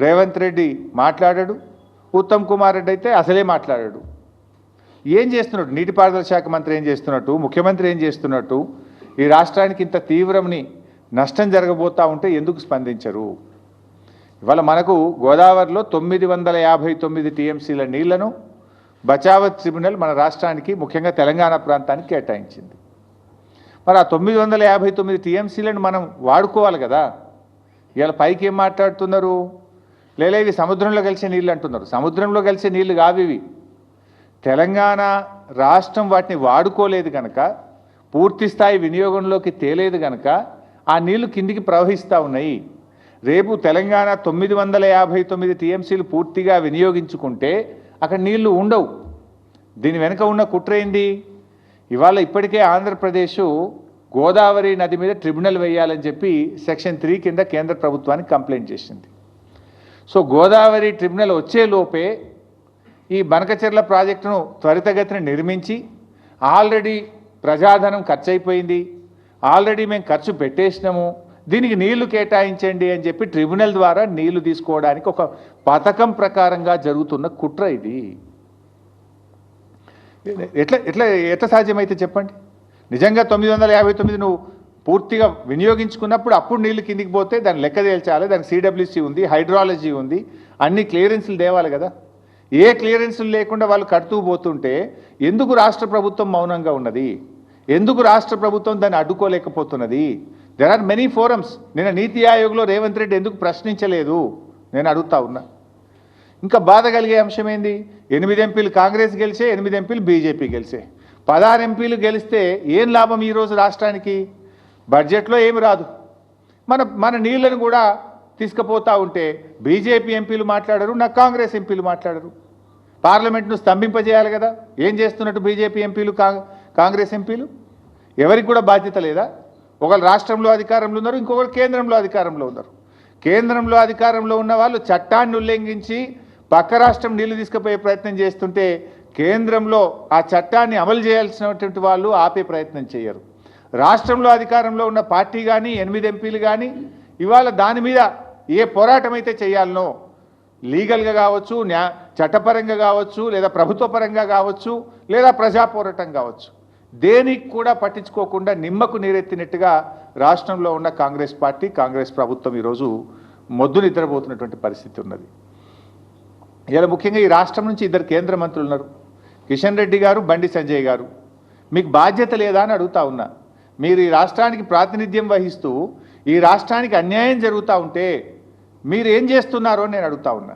రేవంత్ రెడ్డి మాట్లాడాడు, ఉత్తమ్ కుమార్ రెడ్డి అయితే అసలే మాట్లాడాడు. ఏం చేస్తున్నట్టు? నీటిపారుదల శాఖ మంత్రి ఏం చేస్తున్నట్టు? ముఖ్యమంత్రి ఏం చేస్తున్నట్టు? ఈ రాష్ట్రానికి ఇంత తీవ్రమని నష్టం జరగబోతా ఉంటే ఎందుకు స్పందించరు? ఇవాళ మనకు గోదావరిలో 959 టీఎంసీల నీళ్లను బచావత్ ట్రిబ్యునల్ మన రాష్ట్రానికి, ముఖ్యంగా తెలంగాణ ప్రాంతానికి కేటాయించింది. మరి ఆ 959 టీఎంసీలను మనం వాడుకోవాలి కదా. ఇవాళ పైకి ఏం మాట్లాడుతున్నారు? లేదా ఇవి సముద్రంలో కలిసే నీళ్ళు అంటున్నారు. సముద్రంలో కలిసే నీళ్లు కావు ఇవి. తెలంగాణ రాష్ట్రం వాటిని వాడుకోలేదు కనుక, పూర్తి స్థాయి వినియోగంలోకి తేలేదు కనుక ఆ నీళ్లు కిందికి ప్రవహిస్తూ ఉన్నాయి. రేపు తెలంగాణ 959 టీఎంసీలు పూర్తిగా వినియోగించుకుంటే అక్కడ నీళ్లు ఉండవు. దీని వెనుక ఉన్న కుట్ర ఏంది? ఇవాళ ఇప్పటికే ఆంధ్రప్రదేశ్ గోదావరి నది మీద ట్రిబ్యునల్ వేయాలని చెప్పి సెక్షన్ 3 కింద కేంద్ర ప్రభుత్వానికి కంప్లైంట్ చేసింది. సో గోదావరి ట్రిబ్యునల్ వచ్చే లోపే ఈ బనకచెర్ల ప్రాజెక్టును త్వరితగతిన నిర్మించి, ఆల్రెడీ ప్రజాధనం ఖర్చు అయిపోయింది, ఆల్రెడీ మేము ఖర్చు పెట్టేసినాము, దీనికి నీళ్లు కేటాయించండి అని చెప్పి ట్రిబ్యునల్ ద్వారా నీళ్లు తీసుకోవడానికి ఒక పథకం ప్రకారంగా జరుగుతున్న కుట్ర ఇది. ఎట్లా సాధ్యమైతే చెప్పండి? నిజంగా 959 నువ్వు పూర్తిగా వినియోగించుకున్నప్పుడు అప్పుడు నీళ్లు కిందికి పోతే దాన్ని లెక్క తేల్చాలి. దానికి సిడబ్ల్యూసీ ఉంది, హైడ్రాలజీ ఉంది, అన్ని క్లియరెన్స్లు తేవాలి కదా. ఏ క్లియరెన్స్లు లేకుండా వాళ్ళు కడుతూ పోతుంటే ఎందుకు రాష్ట్ర ప్రభుత్వం మౌనంగా ఉన్నది? ఎందుకు రాష్ట్ర ప్రభుత్వం దాన్ని అడ్డుకోలేకపోతున్నది? There are many forums. నిన్న నీతి ఆయోగ్లో రేవంత్ రెడ్డి ఎందుకు ప్రశ్నించలేదు నేను అడుగుతా ఉన్నా. ఇంకా బాధ కలిగే అంశం ఏంది? 8 ఎంపీలు కాంగ్రెస్ గెలిచే, 8 ఎంపీలు బీజేపీ గెలిచే. 16 ఎంపీలు గెలిస్తే ఏం లాభం ఈరోజు రాష్ట్రానికి? బడ్జెట్లో ఏమి రాదు. మన నీళ్లను కూడా తీసుకుపోతూ ఉంటే బీజేపీ ఎంపీలు మాట్లాడరు, నా కాంగ్రెస్ ఎంపీలు మాట్లాడరు. పార్లమెంట్ను స్తంభింపజేయాలి కదా. ఏం చేస్తున్నట్టు బీజేపీ ఎంపీలు, కాంగ్రెస్ ఎంపీలు? ఎవరికి కూడా బాధ్యత లేదా? ఒకరు రాష్ట్రంలో అధికారంలో ఉన్నారు, ఇంకొకరు కేంద్రంలో అధికారంలో ఉన్నారు. కేంద్రంలో అధికారంలో ఉన్న వాళ్ళు చట్టాన్ని ఉల్లంఘించి పక్క రాష్ట్రం నీళ్లు తీసుకుపోయే ప్రయత్నం చేస్తుంటే కేంద్రంలో ఆ చట్టాన్ని అమలు చేయాల్సినటువంటి వాళ్ళు ఆపే ప్రయత్నం చేయరు. రాష్ట్రంలో అధికారంలో ఉన్న పార్టీ కానీ 8 ఎంపీలు కానీ ఇవాళ దాని మీద ఏ పోరాటం అయితే చేయాలనో, లీగల్గా కావచ్చు, చట్టపరంగా కావచ్చు, లేదా ప్రభుత్వపరంగా కావచ్చు, లేదా ప్రజా పోరాటం కావచ్చు, దేనికి కూడా పట్టించుకోకుండా నిమ్మకు నీరెత్తినట్టుగా రాష్ట్రంలో ఉన్న కాంగ్రెస్ పార్టీ, కాంగ్రెస్ ప్రభుత్వం ఈరోజు మొద్దు నిద్రపోతున్నటువంటి పరిస్థితి ఉన్నది. ఇలా ముఖ్యంగా ఈ రాష్ట్రం నుంచి 2 కేంద్ర మంత్రులు ఉన్నారు, కిషన్ రెడ్డి గారు, బండి సంజయ్ గారు. మీకు బాధ్యత లేదా అని అడుగుతా ఉన్నా. మీరు ఈ రాష్ట్రానికి ప్రాతినిధ్యం వహిస్తూ ఈ రాష్ట్రానికి అన్యాయం జరుగుతూ ఉంటే మీరు ఏం చేస్తున్నారో నేను అడుగుతా ఉన్నా.